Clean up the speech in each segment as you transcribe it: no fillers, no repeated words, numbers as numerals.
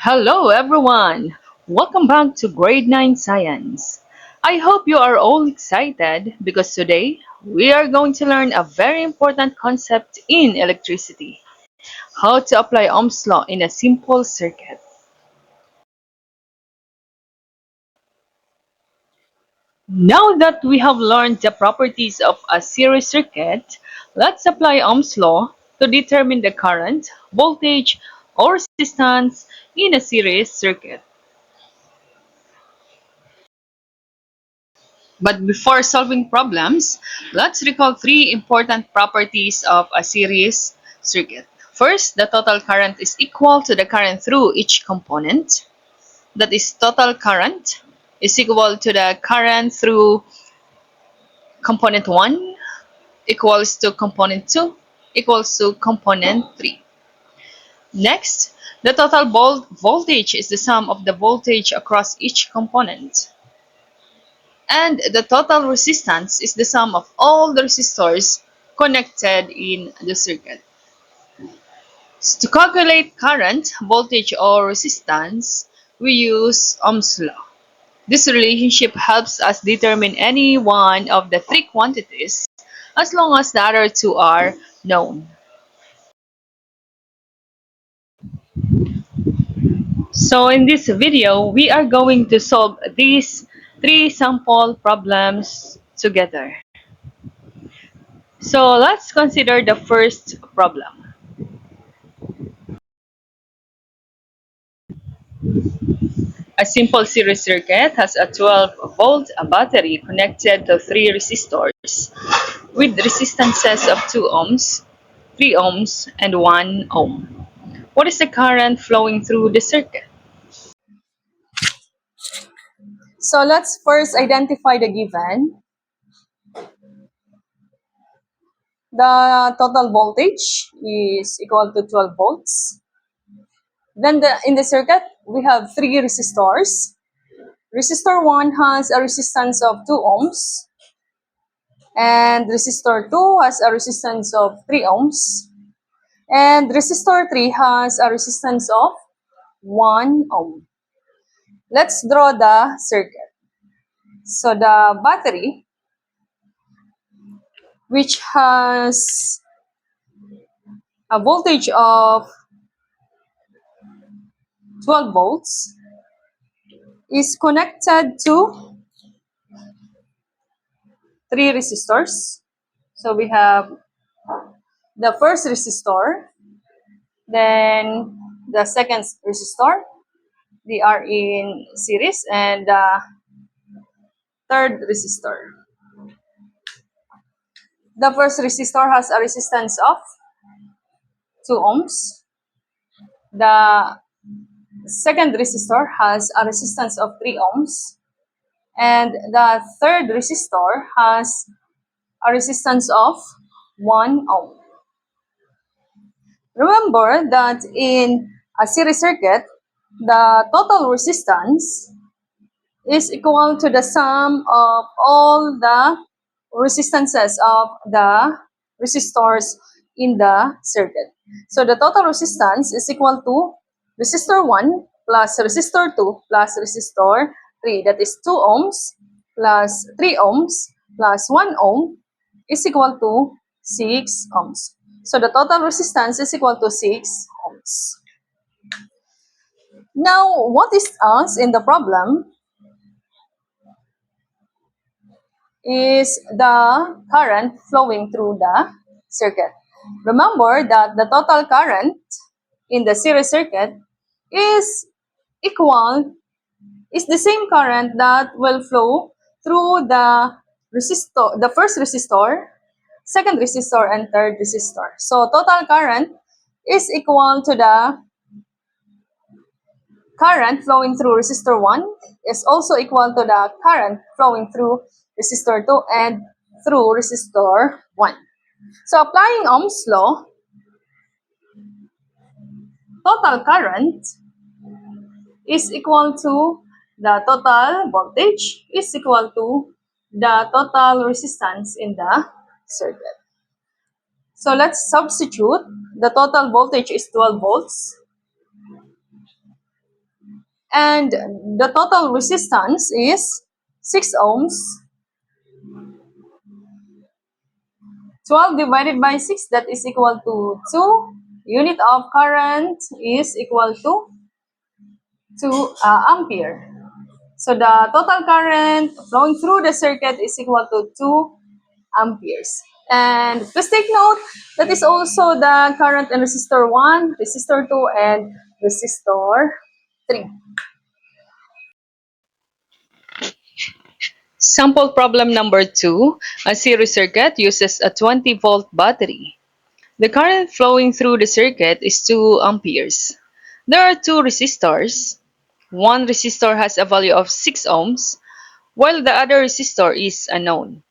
Hello everyone! Welcome back to Grade 9 Science. I hope you are all excited because today we are going to learn a very important concept in electricity: how to apply Ohm's law in a simple circuit. Now that we have learned the properties of a series circuit, let's apply Ohm's law to determine the current, voltage, or resistance in a series circuit. But before solving problems, let's recall three important properties of a series circuit. First, the total current is equal to the current through each component. That is, total current is equal to the current through component 1 equals to component 2 equals to component 3. Next, the total voltage is the sum of the voltage across each component. And the total resistance is the sum of all the resistors connected in the circuit. So to calculate current, voltage, or resistance, we use Ohm's law. This relationship helps us determine any one of the three quantities as long as the other two are known. So in this video, we are going to solve these three sample problems together. So let's consider the first problem. A simple series circuit has a 12-volt battery connected to three resistors with resistances of 2 ohms, 3 ohms, and 1 ohm. What is the current flowing through the circuit? So let's first identify the given. The total voltage is equal to 12 volts. Then in the circuit, we have three resistors. Resistor 1 has a resistance of 2 ohms. And resistor 2 has a resistance of 3 ohms. And resistor 3 has a resistance of 1 ohm. Let's draw the circuit. So the battery, which has a voltage of 12 volts, is connected to three resistors. So we have the first resistor, then the second resistor. They are in series, and the third resistor. The first resistor has a resistance of 2 ohms. The second resistor has a resistance of 3 ohms. And the third resistor has a resistance of 1 ohm. Remember that in a series circuit, the total resistance is equal to the sum of all the resistances of the resistors in the circuit. So the total resistance is equal to resistor 1 plus resistor 2 plus resistor 3. That is 2 ohms plus 3 ohms plus 1 ohm is equal to 6 ohms. So the total resistance is equal to 6 ohms. Now, what is asked in the problem is the current flowing through the circuit. Remember that the total current in the series circuit is equal, is the same current that will flow through the first resistor, second resistor, and third resistor. So total current is equal to the current flowing through resistor 1 is also equal to the current flowing through resistor 2 and through resistor 1. So applying Ohm's law, total current is equal to the total voltage is equal to the total resistance in the circuit. So let's substitute. The total voltage is 12 volts. And the total resistance is 6 ohms. 12 divided by 6, that is equal to 2. Unit of current is equal to 2 ampere. So the total current flowing through the circuit is equal to 2 amperes. And please take note, that is also the current in resistor 1, resistor 2, and resistor 3. Sample problem number 2. A series circuit uses a 20-volt battery. The current flowing through the circuit is 2 amperes. There are two resistors. One resistor has a value of 6 ohms, while the other resistor is unknown.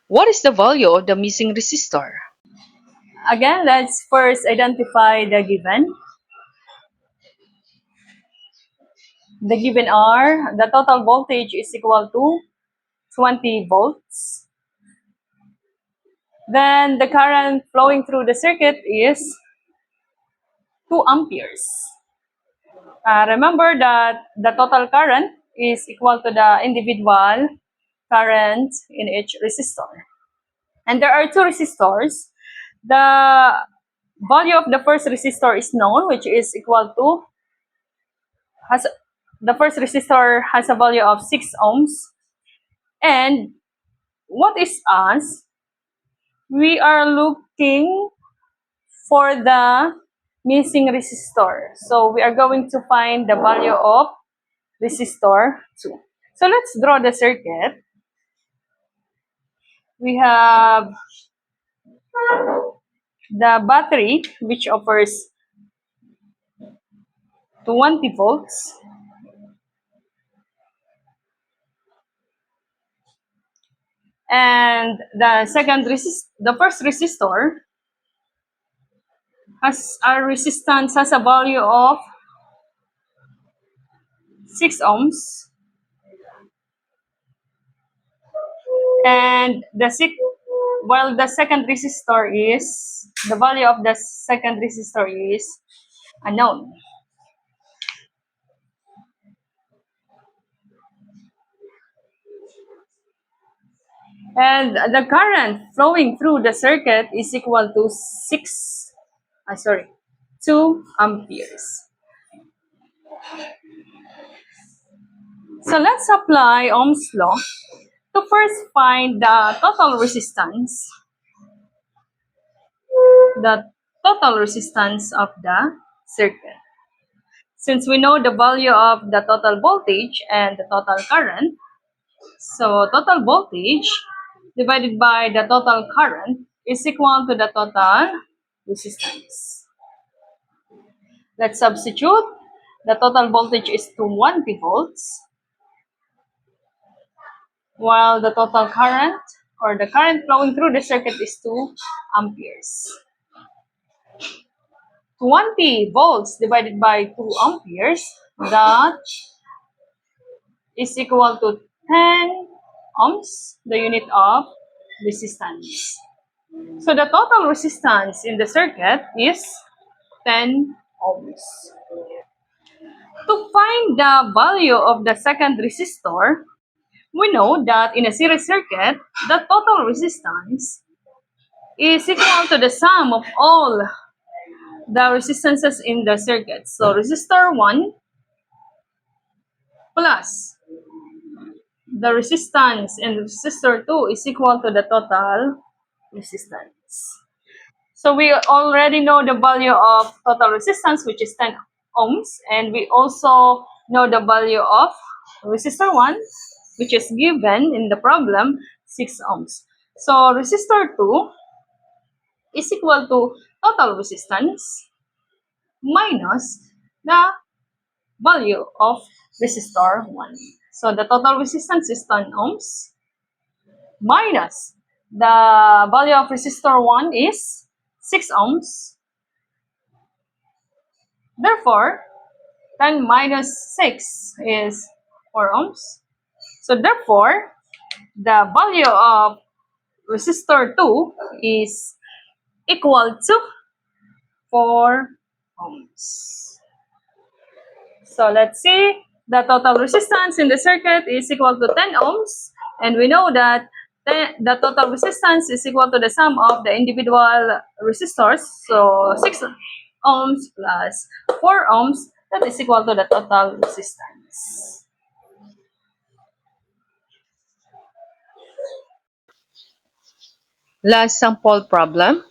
What is the value of the missing resistor? Again, let's first identify the given. The given are, the total voltage is equal to 20 volts. Then the current flowing through the circuit is 2 amperes. Remember that the total current is equal to the individual current in each resistor. And there are two resistors. The value of the first resistor is known, which is equal to, the first resistor has a value of 6 ohms. And what is us? We are looking for the missing resistor. So we are going to find the value of resistor 2. So let's draw the circuit. We have the battery, which offers 20 volts. And the first resistor has a value of 6 ohms. And the value of the second resistor is unknown. And the current flowing through the circuit is equal to 2 amperes. So let's apply Ohm's law to first find the total resistance of the circuit. Since we know the value of the total voltage and the total current, so total voltage divided by the total current is equal to the total resistance. Let's substitute. The total voltage is 20 volts, while the total current, or the current flowing through the circuit, is 2 amperes. 20 volts divided by 2 amperes, that is equal to 10 ohms, the unit of resistance. So the total resistance in the circuit is 10 ohms. To find the value of the second resistor, we know that in a series circuit, the total resistance is equal to the sum of all the resistances in the circuit. So resistor 1 plus the resistance in resistor 2 is equal to the total resistance. So we already know the value of total resistance, which is 10 ohms, and we also know the value of resistor 1, which is given in the problem, 6 ohms. So resistor 2 is equal to total resistance minus the value of resistor 1. So the total resistance is 10 ohms minus the value of resistor 1 is 6 ohms. Therefore, 10 minus 6 is 4 ohms. So therefore, the value of resistor 2 is equal to 4 ohms. So let's see. The total resistance in the circuit is equal to 10 ohms, and we know that the total resistance is equal to the sum of the individual resistors. So 6 ohms plus 4 ohms, that is equal to the total resistance. Last sample problem.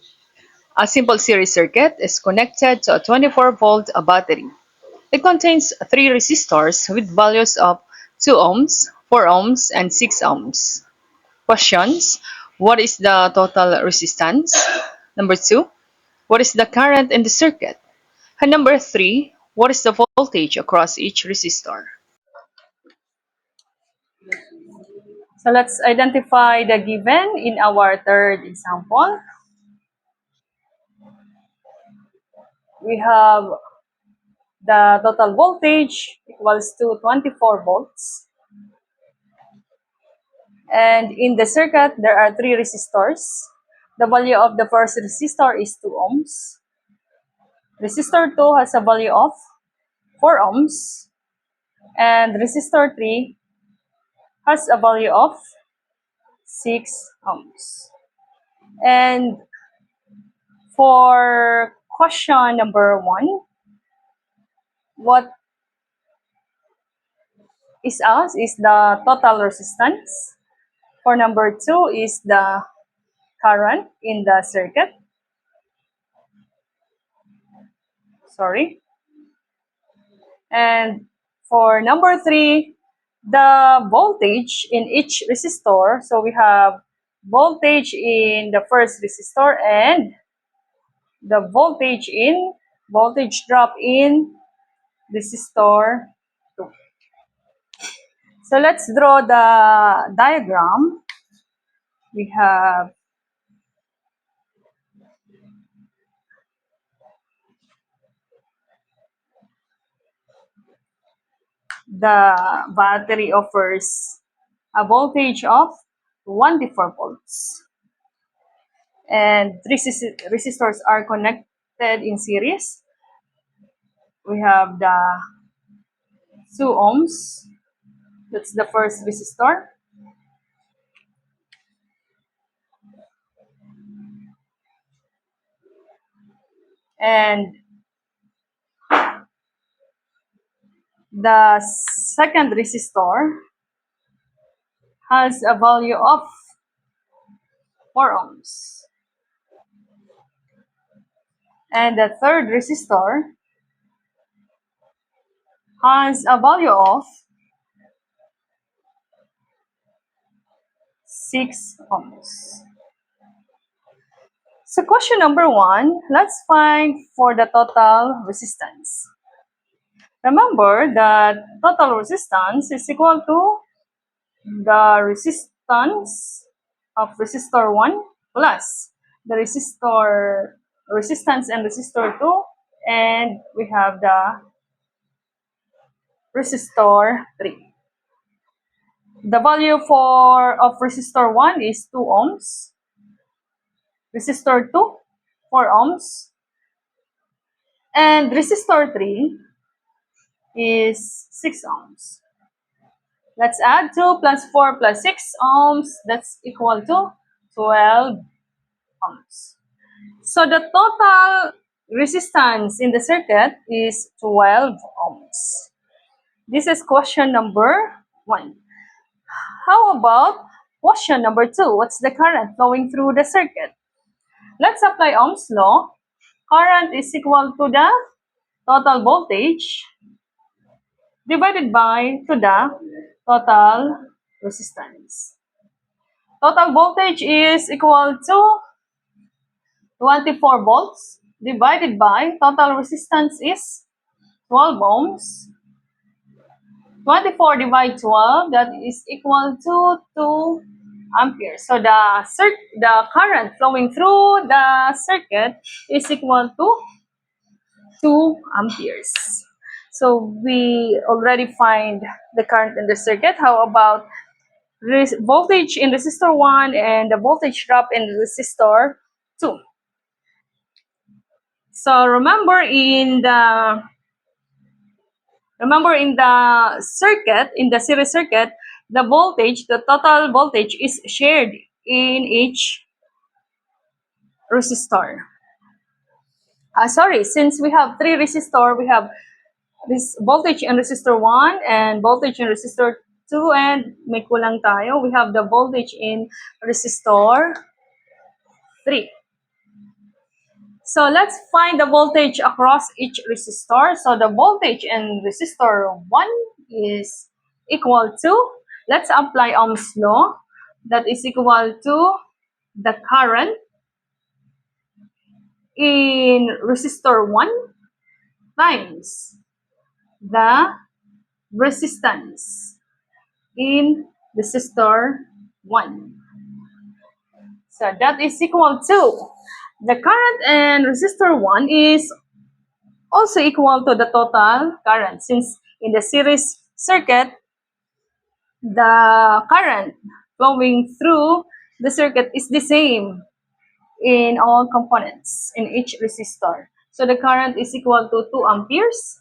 A simple series circuit is connected to a 24-volt battery. It contains three resistors with values of 2 ohms, 4 ohms, and 6 ohms. Questions: what is the total resistance? Number 2, what is the current in the circuit? And number 3, what is the voltage across each resistor? So let's identify the given in our third example. We have the total voltage equals to 24 volts. And in the circuit, there are three resistors. The value of the first resistor is 2 ohms. Resistor 2 has a value of 4 ohms. And resistor 3 has a value of 6 ohms. And for question number 1, what is asked is the total resistance. For number 2 is the current in the circuit. Sorry. And for number 3, the voltage in each resistor. So we have voltage in the first resistor and the voltage drop in resistor 2. So let's draw the diagram. We have the battery offers a voltage of 24 volts. And resistors are connected in series. We have the 2 ohms. That's the first resistor. And the second resistor has a value of 4 ohms. And the third resistor has a value of 6 ohms. So question number 1, let's find for the total resistance. Remember that total resistance is equal to the resistance of resistor 1 plus the resistance and resistor 2, and we have the resistor 3. The value of resistor 1 is 2 ohms, resistor 2 4 ohms, and resistor 3 is 6 ohms. Let's add 2 plus 4 plus 6 ohms, that's equal to 12 ohms. So the total resistance in the circuit is 12 ohms. This is question number 1. How about question number 2? What's the current flowing through the circuit? Let's apply Ohm's law. Current is equal to the total voltage divided by to the total resistance. Total voltage is equal to 24 volts divided by total resistance is 12 ohms. 24 divided 12, that is equal to 2 amperes. So the current flowing through the circuit is equal to 2 amperes. So we already find the current in the circuit. How about voltage in resistor 1 and the voltage drop in resistor 2? So remember in the Remember, in the circuit, in the series circuit, the voltage, the total voltage is shared in each resistor. Sorry, since we have three resistor, we have this voltage in resistor 1 and voltage in resistor 2, and may kulang tayo. We have the voltage in resistor 3. So let's find the voltage across each resistor. So the voltage in resistor 1 is equal to, let's apply Ohm's law, that is equal to the current in resistor 1 times the resistance in resistor 1. So that is equal to, the current in resistor 1 is also equal to the total current, since in the series circuit, the current flowing through the circuit is the same in all components in each resistor. So the current is equal to 2 amperes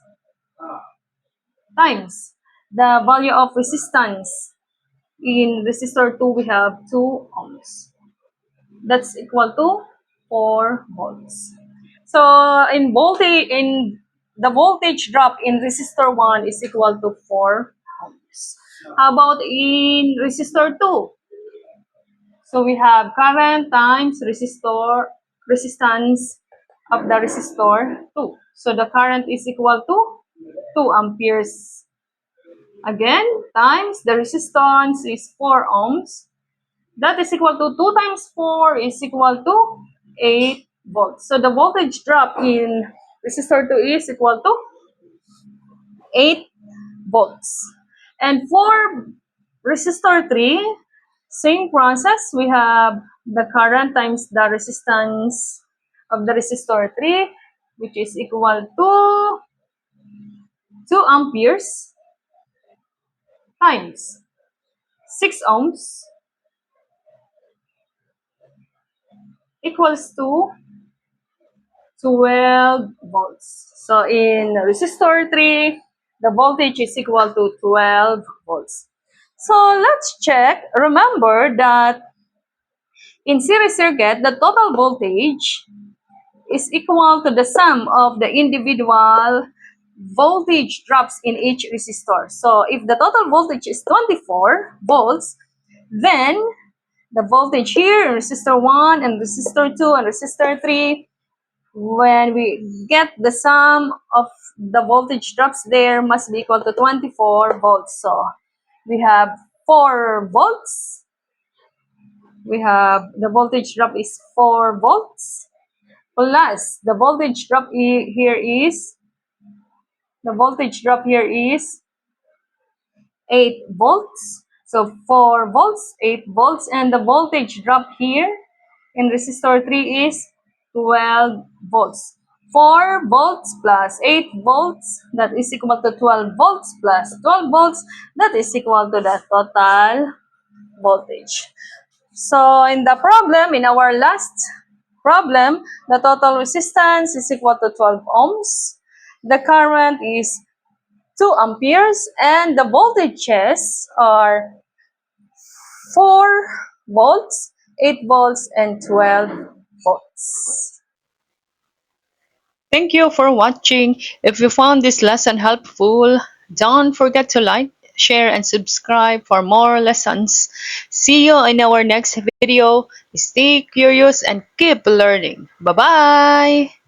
times the value of resistance. In resistor 2, we have 2 ohms. That's equal to 4 volts. So in the voltage drop in resistor 1 is equal to 4 ohms. How about in resistor 2? So we have current times resistance of the resistor 2. So the current is equal to 2 amperes. Again, times the resistance is 4 ohms. That is equal to 2 times 4 is equal to 8 volts. So the voltage drop in resistor 2 is equal to 8 volts. And for resistor 3, same process. We have the current times the resistance of the resistor 3, which is equal to 2 amperes times 6 ohms equals to 12 volts. So in resistor 3, the voltage is equal to 12 volts. So let's check. Remember that in series circuit, the total voltage is equal to the sum of the individual voltage drops in each resistor. So if the total voltage is 24 volts, then the voltage here in resistor 1 and resistor 2 and resistor 3, when we get the sum of the voltage drops there, must be equal to 24 volts. So we have 4 volts. We have the voltage drop is 4 volts plus the voltage drop here is, the voltage drop here is 8 volts. So 4 volts, 8 volts, and the voltage drop here in resistor 3 is 12 volts. 4 volts plus 8 volts, that is equal to 12 volts plus 12 volts, that is equal to the total voltage. So in the problem, in our last problem, the total resistance is equal to 12 ohms. The current is 2 amperes and the voltages are 4 volts, 8 volts, and 12 volts. Thank you for watching. If you found this lesson helpful, don't forget to like, share, and subscribe for more lessons. See you in our next video. Stay curious and keep learning. Bye-bye!